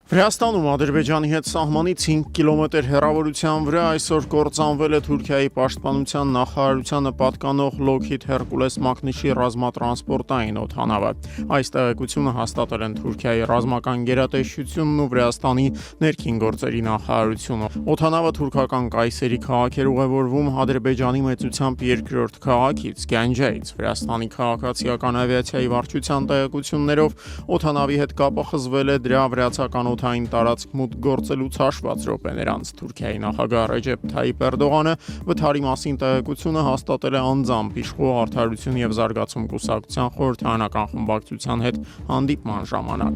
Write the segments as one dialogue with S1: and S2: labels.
S1: Վրաստանում Ադրբեջանի հետ սահմանից 5 կիլոմետր հեռավորության վրա այսօր կործանվել է Թուրքիայի պաշտպանության նախարարությանը պատկանող Lockheed Hercules մակնիշի ռազմատրանսպորտային օդանավը։ Այս տեղեկությունը հաստատել են Թուրքիայի ռազմական գերատեսչությունն ու Վրաստանի ներքին գործերի նախարարությունը։ Օդանավը թուրքական Կայսերի քաղաք էր ուղևորվում Ադրբեջանի մեծությամբ երկրորդ քաղաքից Գանջայից։ Վրաստանի քաղաքացիական ավիացիայի վարչության տեղեկություններով օդանավի հետ կապը խզվել է դրա վրացական օդային տարածք մուտք գործելուց հաշված րոպեներ անց։ Թուրքիայի նախագահ Ռեջեփ Թայիպ Էրդողանը վթարի մասին տեղեկությունը հաստատել է անձամբ իշխող Արդարություն եւ զարգացում կուսակցության խորհրդարանական խմբակցության հետ հանդիպման ժամանակ։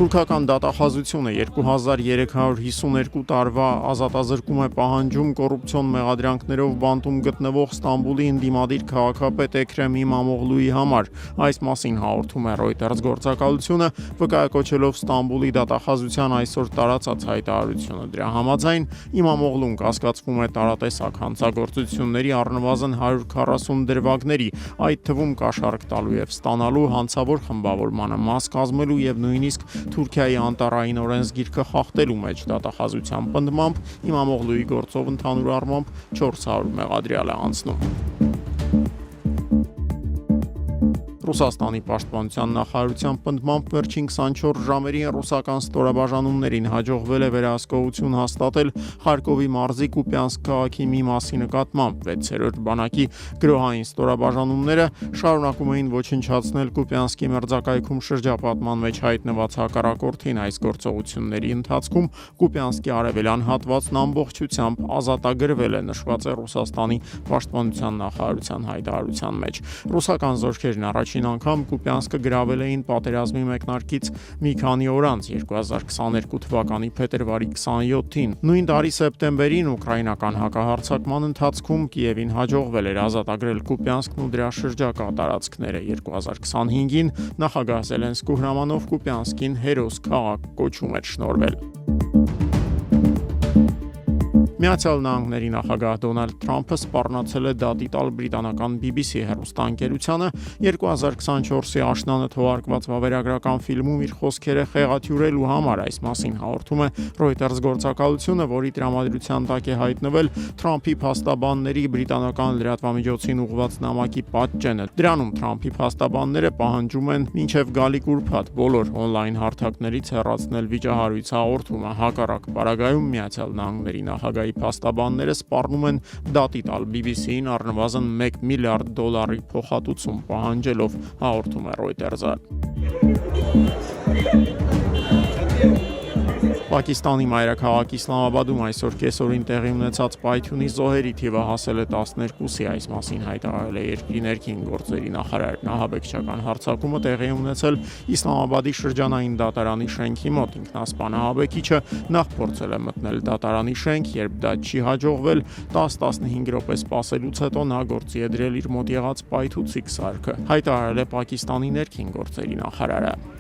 S1: Թուրքական դատախազությունը 2352 տարվա ազատազրկում է պահանջում կոռուպցիոն մեղադրանքներով բանտում գտնվող Ստամբուլի ընդդիմադիր քաղաքապետ Էքրեմ İmamoğluի համար։ Այս մասին հաղորդում է Reuters գործակալությունը, վկայակոչելով Ստամբուլի դատախազության այսօր տարածած հայտարարությունը։ Դրա համաձայն İmamoğluն կասկածվում է տարատեսակ հանցագործությունների առնվազն 140 դրվագների, այդ թվում կաշառք տալու եւ ստանալու, հանցավոր խմբավորմանը մաս կազմելու եւ նույնիսկ Թուրքիայի անտառային օրենսգիրքը խախտելու մեջ։ Դատախազության պնդմամբ İmamoğluի գործով ընդհանուր առմամբ 400 մեղադրյալ է անցնում։ Ռուսաստանի պաշտպանության նախարարության պնդմամբ վերջին 24 ժամերին ռուսական ստորաբաժանումներին հաջողվել է վերահսկողություն հաստատել Խարկովի մարզի Կուպյանսկ քաղաքի մի մասի նկատմամբ։ 6-րդ բանակի գրոհային ստորաբաժանումները շարունակում էին ոչնչացնել Կուպյանսկի մերձակայքում շրջապատման մեջ հայտնված հակառակորդին։ Այս գործողությունների ընթացքում Կուպյանսկի արևելյան հատվածն ամբողջությամբ ազատագրվել է, նշված է Ռուսաստանի պաշտպանության նախարարության հայտարարության մեջ։ Ռուսական զորքերն առաջին անգամ Կուպյանսկը գրավել էին պատերազմի մեկնարկից մի քանի օր անց 2022 թվականի փետրվարի 27-ին։ Նույն տարի սեպտեմբերին ուկրաինական հակահարձակման ընթացքում Կիևին հաջողվել էր ազատագրել Կուպյանսկն ու դրա շրջակա տարածքները։ 2025-ին նախագահ Զելենսկու հրամանով Կուպյանսկին հերոս քաղաք կոչում էր շնորհվել։ Միացյալ Նահանգների նախագահ Դոնալդ Թրամփը սպառնացել է դատի տալ բրիտանական BBC հեռուստաընկերությանը 2024-ի աշնանը թողարկված վավերագրական ֆիլմում իր խոսքերը խեղաթյուրելու համար։ Այս մասին հաղորդում է Reuters գործակալությունը, որի տրամադրության տակ է հայտնվել Թրամփի փաստաբանների բրիտանական լրատվամիջոցին ուղղված նամակի պատճենը։ Դրանում Թրամփի փաստաբանները պահանջում են մինչև գալիք ուրբաթ բոլոր օնլայն հարթակներից հեռացնել վիճահարույց հաղորդումը։ Հակառակ պարագայում Միացյալ Նահանգների նախագահի փաստաբանները սպառնում են դատի տալ BBC-ին առնվազն $1 միլիարդ փոխհատուցում պահանջելով, հաղորդում է Reuters-ը։ Պակիստանի մայրաքաղաք Իսլամաբադում այսօր կեսօրին տեղի ունեցած պայթյունի զոհերի թիվը հասել է 12-ի։ Այս մասին հայտարարել է երկրի ներքին գործերի նախարարն։ Ահաբեկչական հարձակումը տեղի ունեցել Իսլամաբադի շրջանային դատարանի շենքի մոտ։ Ինքնասպան ահաբեկիչը նախ փորձել է մտնել դատարանի շենք, երբ դա չի հաջողվել, 10-15 րոպե սպասելուց հետո նա գործի է դրել իր մոտ եղած պայթուցիկ սարքը, հայտարարել է Պակիստանի ներքին գործերի նախարարը։